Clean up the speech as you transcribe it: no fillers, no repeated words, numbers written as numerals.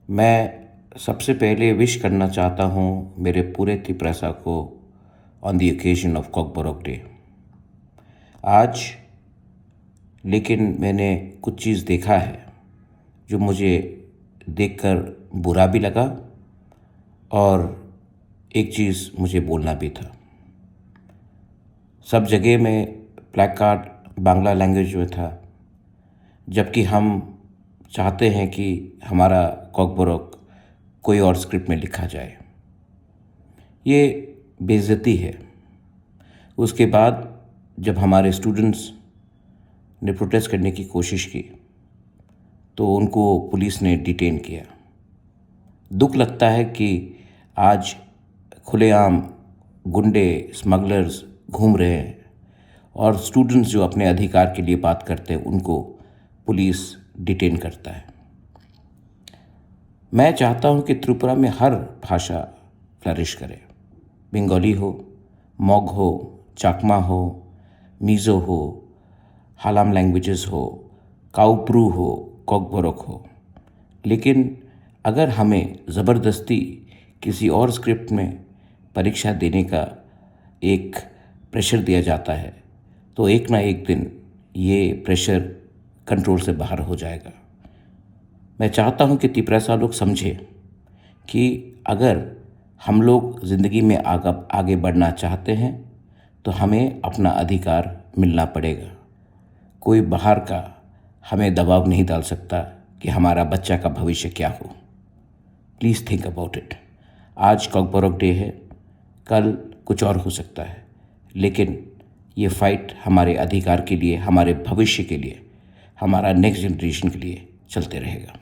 मैं सबसे पहले विश करना चाहता हूँ मेरे पूरे त्रिपुरा को on the occasion of Kokborok day. आज लेकिन मैंने कुछ चीज़ देखा है जो मुझे देखकर बुरा भी लगा और एक चीज़ मुझे बोलना भी था। सब जगह में प्लैकार्ड बांग्ला लैंग्वेज में था, जबकि हम चाहते हैं कि हमारा कॉकबोरोक कोई और स्क्रिप्ट में लिखा जाए। ये बेइज्जती है। उसके बाद जब हमारे स्टूडेंट्स ने प्रोटेस्ट करने की कोशिश की तो उनको पुलिस ने डिटेन किया। दुख लगता है कि आज खुलेआम गुंडे स्मगलर्स घूम रहे हैं और स्टूडेंट्स जो अपने अधिकार के लिए बात करते हैं उनको पुलिस डिटेन करता है। मैं चाहता हूं कि त्रिपुरा में हर भाषा फ्लरिश करे। बंगाली हो, मोग हो, चाकमा हो, मिज़ो हो, हालाम लैंग्वेजेस हो, काउप्रू हो, कॉकबोरोक हो। लेकिन अगर हमें ज़बरदस्ती किसी और स्क्रिप्ट में परीक्षा देने का एक प्रेशर दिया जाता है तो एक ना एक दिन ये प्रेशर कंट्रोल से बाहर हो जाएगा। मैं चाहता हूं कि त्रिपुरा लोग समझें कि अगर हम लोग ज़िंदगी में आगे बढ़ना चाहते हैं तो हमें अपना अधिकार मिलना पड़ेगा। कोई बाहर का हमें दबाव नहीं डाल सकता कि हमारा बच्चा का भविष्य क्या हो। Please think about it. आज कॉकबोरोक डे है, कल कुछ और हो सकता है, लेकिन ये फाइट हमारे अधिकार के लिए, हमारे भविष्य के लिए, हमारा नेक्स्ट जनरेशन के लिए चलते रहेगा।